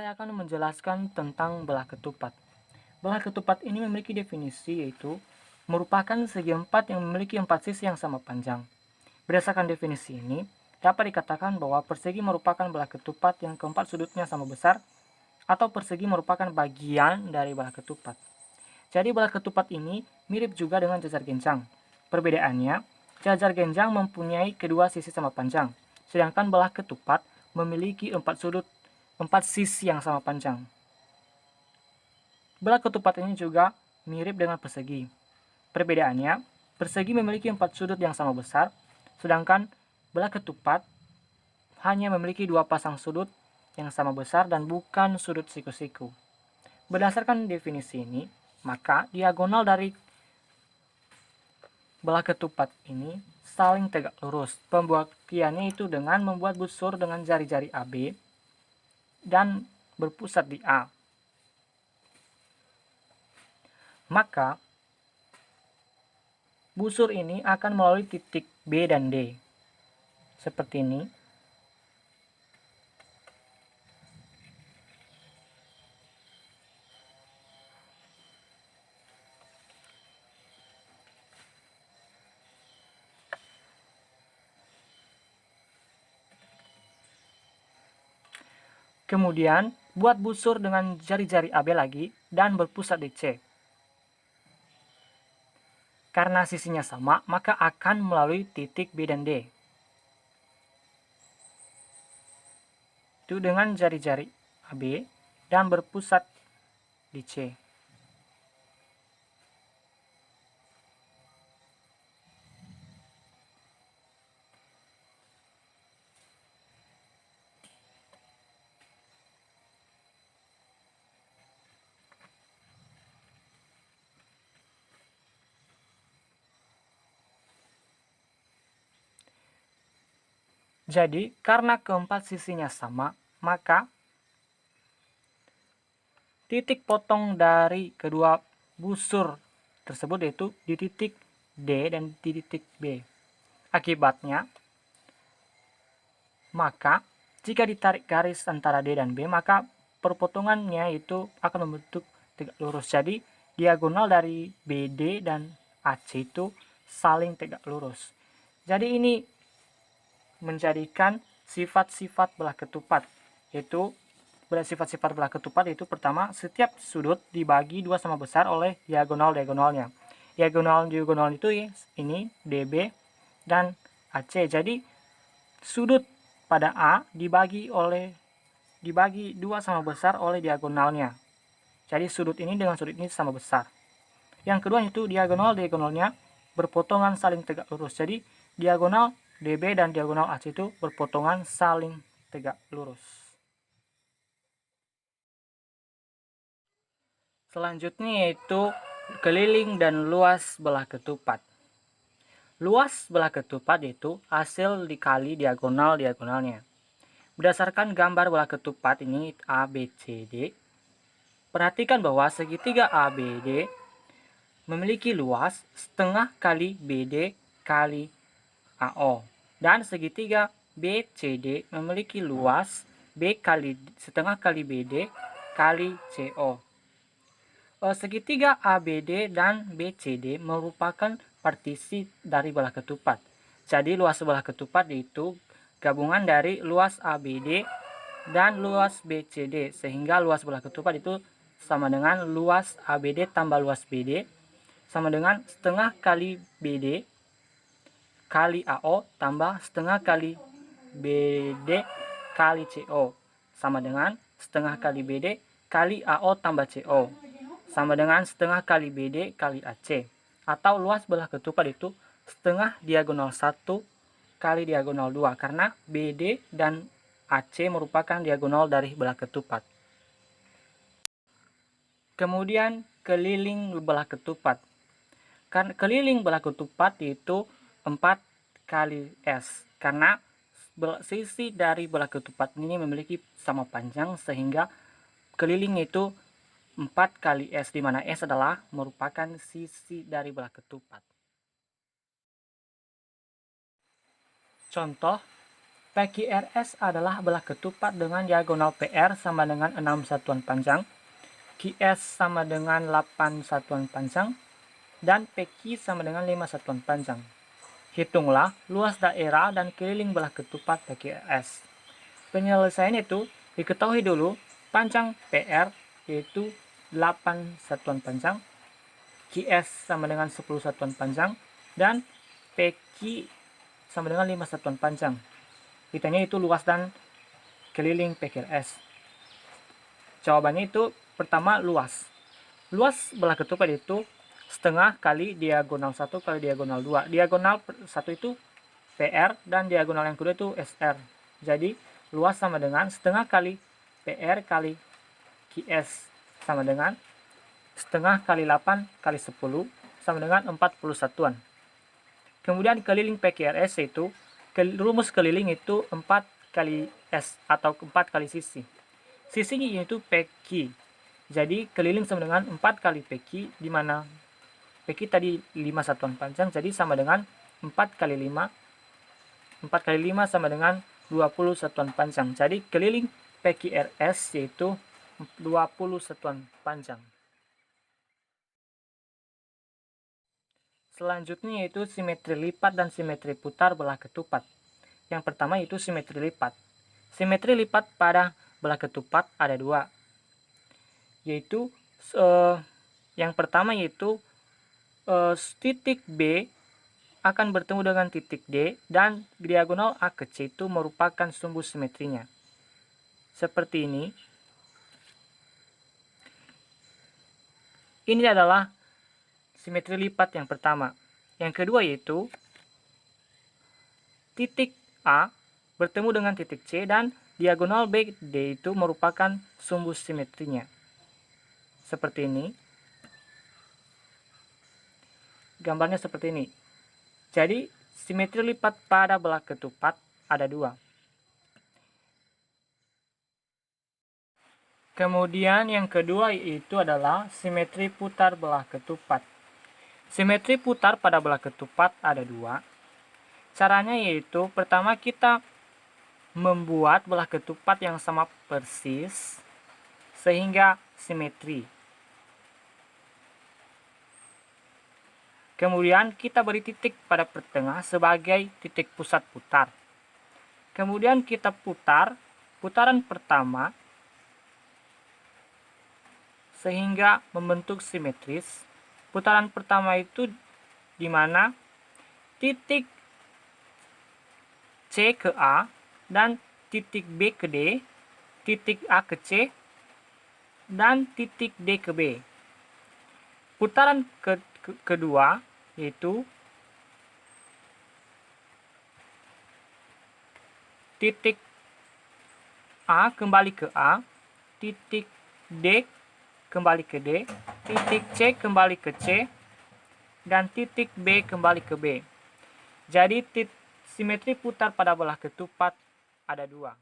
saya akan menjelaskan tentang belah ketupat. Belah ketupat ini memiliki definisi, yaitu merupakan segi empat yang memiliki empat sisi yang sama panjang. Berdasarkan definisi ini, dapat dikatakan bahwa persegi merupakan belah ketupat yang keempat sudutnya sama besar, atau persegi merupakan bagian dari belah ketupat. Jadi belah ketupat ini mirip juga dengan jajar genjang. Perbedaannya, jajar genjang mempunyai kedua sisi sama panjang, sedangkan belah ketupat memiliki empat sisi yang sama panjang. Belah ketupat ini juga mirip dengan persegi. Perbedaannya, persegi memiliki empat sudut yang sama besar, sedangkan belah ketupat hanya memiliki dua pasang sudut yang sama besar dan bukan sudut siku-siku. Berdasarkan definisi ini, maka diagonal dari belah ketupat ini saling tegak lurus. Pembuktiannya itu dengan membuat busur dengan jari-jari AB dan berpusat di A. Maka busur ini akan melalui titik B dan D. Seperti ini. Kemudian, buat busur dengan jari-jari AB lagi dan berpusat di C. Karena sisinya sama, maka akan melalui titik B dan D. Itu dengan jari-jari AB dan berpusat di C. Jadi, karena keempat sisinya sama, maka titik potong dari kedua busur tersebut yaitu di titik D dan di titik B. Akibatnya, maka jika ditarik garis antara D dan B, maka perpotongannya itu akan membentuk tegak lurus. Jadi, diagonal dari BD dan AC itu saling tegak lurus. Jadi, ini menjadikan sifat-sifat belah ketupat, yaitu sifat-sifat belah ketupat itu pertama, setiap sudut dibagi dua sama besar oleh diagonal-diagonalnya. Diagonal-diagonal itu ini DB dan AC. Jadi sudut pada A dibagi dua sama besar oleh diagonalnya. Jadi sudut ini dengan sudut ini sama besar. Yang kedua itu diagonal-diagonalnya berpotongan saling tegak lurus. Jadi diagonal DB dan diagonal AC itu berpotongan saling tegak lurus. Selanjutnya yaitu keliling dan luas belah ketupat. Luas belah ketupat itu hasil dikali diagonal-diagonalnya. Berdasarkan gambar belah ketupat ini ABCD, perhatikan bahwa segitiga ABD memiliki luas setengah kali BD kali AO. Dan segitiga BCD memiliki luas setengah kali BD kali CO. Segitiga ABD dan BCD merupakan partisi dari belah ketupat. Jadi luas belah ketupat itu gabungan dari luas ABD dan luas BCD, sehingga luas belah ketupat itu sama dengan luas ABD tambah luas BD sama dengan setengah kali BD kali AO tambah setengah kali BD kali CO sama dengan setengah kali BD kali AO tambah CO sama dengan setengah kali BD kali AC, atau luas belah ketupat itu setengah diagonal 1 kali diagonal 2 karena BD dan AC merupakan diagonal dari belah ketupat. Kemudian keliling belah ketupat. Keliling belah ketupat itu 4 kali S karena sisi dari belah ketupat ini memiliki sama panjang, sehingga keliling itu 4 kali S, di mana S adalah merupakan sisi dari belah ketupat. Contoh, PQRS adalah belah ketupat dengan diagonal PR sama dengan 6 satuan panjang, QS sama dengan 8 satuan panjang, dan PQ sama dengan 5 satuan panjang. Hitunglah luas daerah dan keliling belah ketupat PQRS. Penyelesaian itu diketahui dulu panjang PR yaitu 8 satuan panjang, QS sama dengan 10 satuan panjang, dan PQ sama dengan 5 satuan panjang. Ditanya itu luas dan keliling PQRS. Jawabannya itu pertama luas. Luas belah ketupat itu setengah kali diagonal 1 kali diagonal 2. Diagonal 1 itu PR dan diagonal yang kedua itu SR. Jadi luas sama dengan setengah kali PR kali QS sama dengan setengah kali 8 kali 10 sama dengan 40 satuan. Kemudian keliling PQRS itu rumus keliling itu 4 kali S atau 4 kali sisi. Sisinya yaitu PQ. Jadi keliling sama dengan 4 kali PQ, di mana PQ tadi 5 satuan panjang, jadi sama dengan 4 kali 5. 4 kali 5 sama dengan 20 satuan panjang. Jadi keliling PQRS yaitu 20 satuan panjang. Selanjutnya yaitu simetri lipat dan simetri putar belah ketupat. Yang pertama yaitu simetri lipat. Simetri lipat pada belah ketupat ada dua. Yaitu yang pertama yaitu titik B akan bertemu dengan titik D dan diagonal A ke C itu merupakan sumbu simetrinya. Seperti ini. Ini adalah simetri lipat yang pertama. Yang kedua yaitu titik A bertemu dengan titik C dan diagonal BD itu merupakan sumbu simetrinya. Seperti ini. Gambarnya seperti ini. Jadi simetri lipat pada belah ketupat ada dua. Kemudian yang kedua itu adalah simetri putar belah ketupat. Simetri putar pada belah ketupat ada dua. Caranya yaitu pertama kita membuat belah ketupat yang sama persis sehingga simetri. Kemudian kita beri titik pada pertengah sebagai titik pusat putar. Kemudian kita putar putaran pertama sehingga membentuk simetris. Putaran pertama itu di mana titik C ke A dan titik B ke D, titik A ke C, dan titik D ke B. Putaran kedua yaitu titik A kembali ke A, titik D kembali ke D, titik C kembali ke C, dan titik B kembali ke B. Jadi simetri putar pada belah ketupat ada dua.